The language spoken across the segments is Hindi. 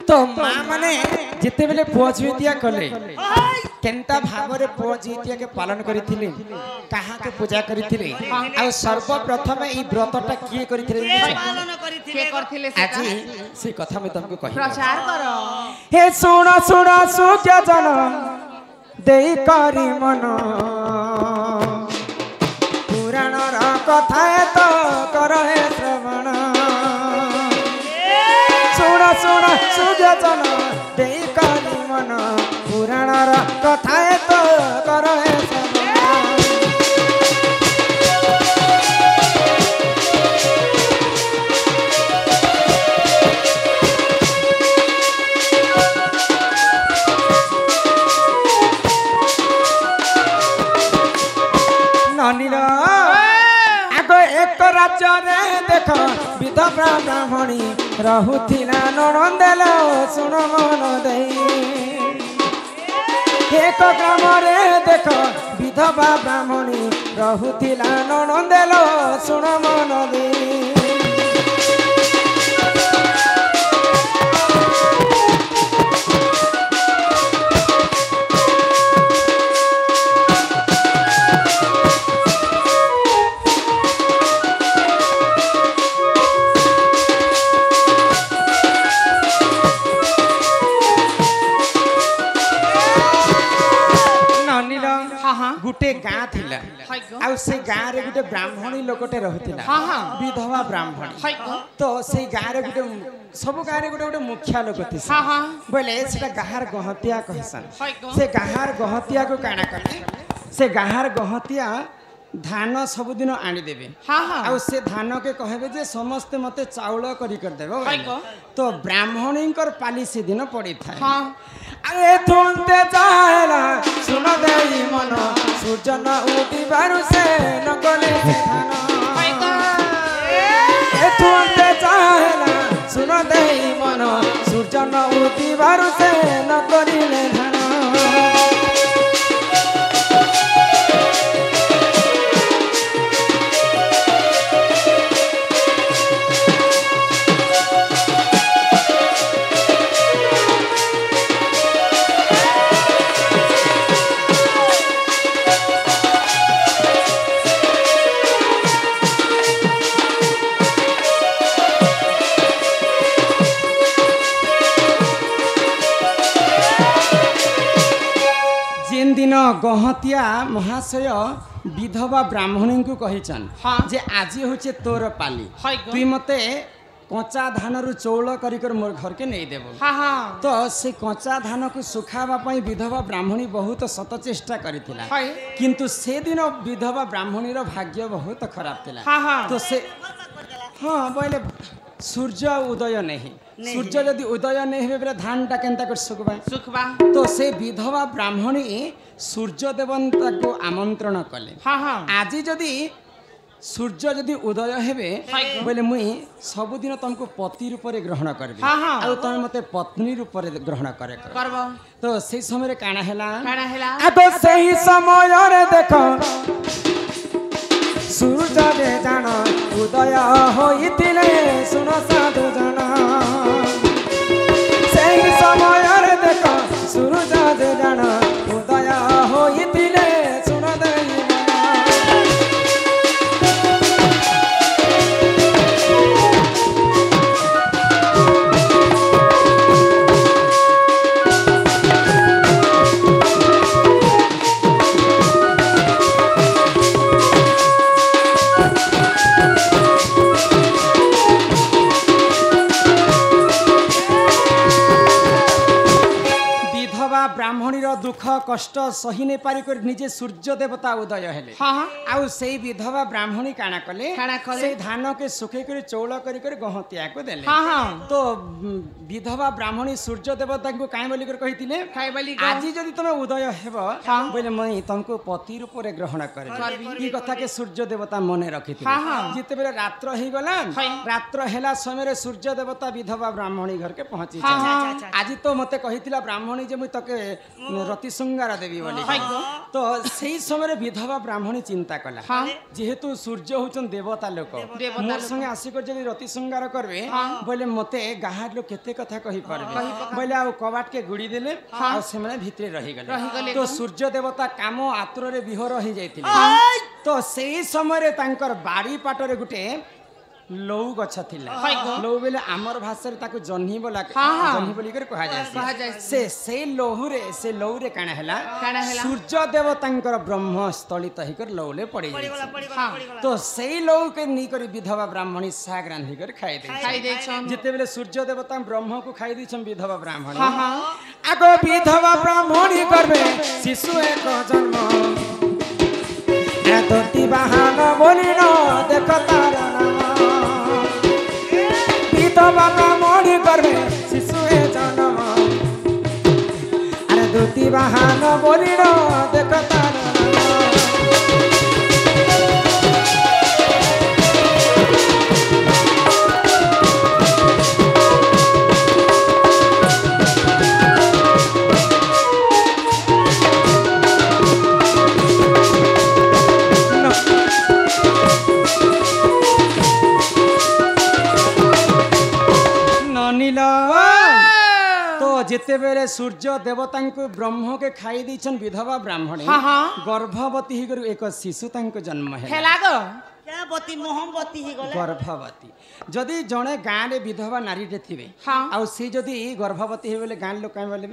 तो माँ माने जिते बेले पुआ झुइतिया कले केनता भावरे पुआ झुइतिया के पालन करिथिले कहाँ के पूजा करिथिले आ सर्वप्रथम ई व्रतटा किए करिथिले पालन के करथिले आज से कथा में तुमको कहि प्रचार करो हे सुना सुना सुख्या जन देई करी मन पुराण रा कथा तो कर हे श्रवण सुना सुना सुख्या जन देई करी मन पुराण रा कथा तो कर हे श्रवण आगो एक राज्य देख विधवा ब्राह्मणी रहुथिला ननंदेल सुन मन दे एक ग्राम देख विधवा ब्राह्मणी रहुथिला ननंदेल सुन मन दे गुटे गाँ थिला आ से गाँ रे गुटे ब्राह्मणी लोकटे रहथिला विधवा ब्राह्मणी तो से गाँ रे गुटे सब गाँ रे गुटे गुटे मुखिया लोक थिसा बोले सेटा गाहार गहतिया कहसन से गाहार गहतिया को काना करले से गाहार गहतिया धान सब दिन आनी देबे आ से धान के कहबे जे समस्त मते चाउल करी कर देबो तो ब्राह्मणी कर पाली से दिन पड़ी था आए थुनते चाहेला सुन देई मन सूर्यन उठी बारु से नकले धान ए थुनते चाहेला सुन देई मन सूर्यन उठी बारु से नकले धान गहतिया महाशय विधवा ब्राह्मणी को कहिचन जे आज होचे तोर पाली तुई मते कच्चा धान रु चौल करिकर मोर घर के नहीं देबो तो से कच्चा धान को सुखावा पई विधवा ब्राह्मणी बहुत सत चेष्टा करिथिला किंतु से दिन विधवा ब्राह्मणी रो भाग्य बहुत खराब थिला तो से हां बोले सूर्य उदय नहीं सूर्य यदि उदय नहीं हे बेले धान टा केनता कर सुखबा तो से विधवा ब्राह्मणी सूर्य देवता को आमंत्रण कले आज जदि सूर्य जदि उदय हेबे बोले मुई सब दिन तुमको पति रूप रे ग्रहण करबे आ तुम मते पत्नी रूप रे ग्रहण करे करबो तो से समय रे काना हैला आ तो सही समय रे देखो सूर्य रे जान उदय होइतिले सुन साधु जन सही समय रे देखो सूर्य रे जान उदय होइतिले सुन देई ब्राह्मणीर दुख कष्ट सही नहीं पारिक निजे सूर्य देवता उदय हेले आउ से विधवा ब्राह्मणी काना कले से धान के सुखे कर चौल कर गहतिया को देले तो विधवा ब्राह्मणी सूर्य देवता को काई बोली कर कहितिले आज जदि तुम उदय हेबो बोले मई तुमको पति रूप रे ग्रहण करबी ई कथा के सूर्य देवता मने रखिथिले जिते बेले रात्र ही गला रात्र हेला समय रे सूर्य देवता विधवा ब्राह्मणी घर के पहुंची आज तो मते कहितिला ब्राह्मणी जे मु तके रति श्रृंगार देवी बोली तो सेही समय विधवा ब्राह्मणी चिंता कला जेहेतु सूर्य होचन देवता लोक मोर संगे आसिक जदि रति श्रृंगार करबे बोले मते गाहार लोक केते कथा कहि परबे बोले आ कबाट के गुड़ी देले आ सेमने भितरे रहि गले तो सूर्य देवता काम आतुर रे विहर हो जाइथिले तो सेही समय तांकर बाड़ी पाटरे गुटे लौ गछ थिला लौ बेले आमर भाषा रे ताको जन्ही बोला जन्ही बोली कर कहा जाय से लौ रे काना हला सूर्य देवतांकर ब्रह्म स्थलित ही कर लौले पड़ी तो सेही लौ के नी कर विधवा ब्राह्मणी साग रांधी कर खाई दे जते बेले सूर्य देवता ब्रह्म को खाई दी छम विधवा ब्राह्मणी आगो विधवा ब्राह्मणी करबे शिशु एक जन्म तोती बहान बोली न देख तारा विधवा ब्राह्मणी करबे शिशु ए जन्म अरे तोती बहान बोली न देख तारा जिते बेले सूर्य देवता ब्रह्म के खाई दीछन विधवा ब्राह्मणी गर्भवती ही एक शिशु जन्म है गर्भवती जदि जड़े गाँव में विधवा नारी थे आउ सी जदि गर्भवती है बोले गाँव लोग कहीं बोले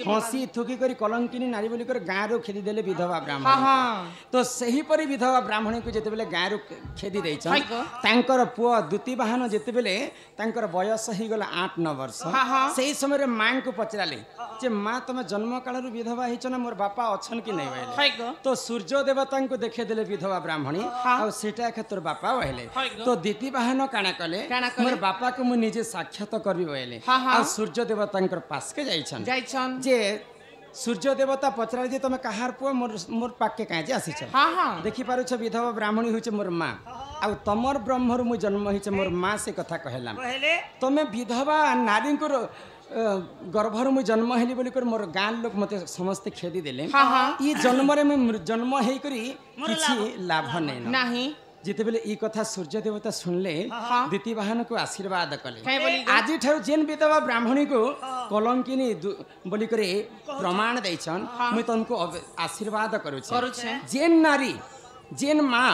हसी थुकी कर कलंकिनी नारी बोली गाँव रू खेदी देले विधवा ब्राह्मण तो सही परी विधवा ब्राह्मणी को जिते गाँव रू खेदी देकर पुआ द्वितीय बाहन जिते बेले बयस हो गला 8-9 वर्ष से समय माँ को पचराले जे माँ तुम जन्म काल विधवा हो मोर बापा अच्छन कि नहीं बोले तो सूर्य देवता को देखे देले विधवा ब्राह्मणी आटा तोर बापा बहले तो द्वितीय बाहन काना कले मोर बापा को मु निजे साक्षात करबी बहले आ सूर्य देवता पास के जाइछन जे सूर्य देवता पचरा जे तुम कहार पुआ मोर पाके काहे जे आसी छ देखि पारु छ विधवा ब्राह्मणी होइछ मोर माँ आ तमर ब्रह्मर मु जन्म होइछ मोर माँ से कथा कहला तमे विधवा नारी को गर्भर मु जन्म हेली बोली कर मोर गाँ लोक मते समस्त खेदी देले ई जन्म रे मैं जन्म हेई करी किछि लाभ नहीं जिते बेले ई कथा सूर्य देवता सुनले द्वितीय वाहन को आशीर्वाद कले आज ठार जेन विधवा ब्राह्मणी को कलंकिनी बोली करे प्रमाण दैछन मुई तुमको आशीर्वाद करूछे जेन नारी जेन माँ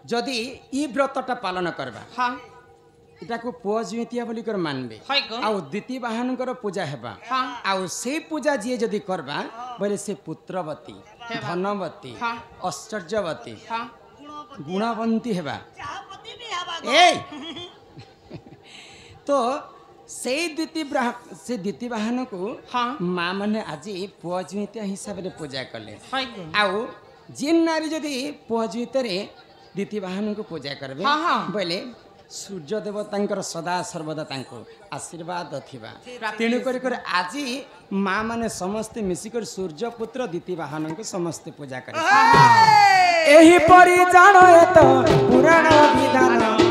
जदि ई व्रतटा पालन करबा इटा को पुआ जुतिया बोली कर मानबे आउ द्वितीय वाहन पूजा हेबा आउ से पूजा जी जदि करबा बोले से पुत्रवती धनवती ऐश्वर्यवती गुणवंती हेबा ए तो से द्वितीय वाहन को माँ माने आज पुआ जुतिया हिसाब रे पूजा कले आउ जेन नारी जदि पुआ जुतिया द्वितीय वाहन को पूजा करबे बोले सूर्य देवता सदा सर्वदा आशीर्वाद थिबा तेणु कर आज माँ माने समस्ते मिसिकर सूर्य पुत्र द्वितीय वाहन को समस्ते पूजा करे एही परि जानो तो पुराण विधान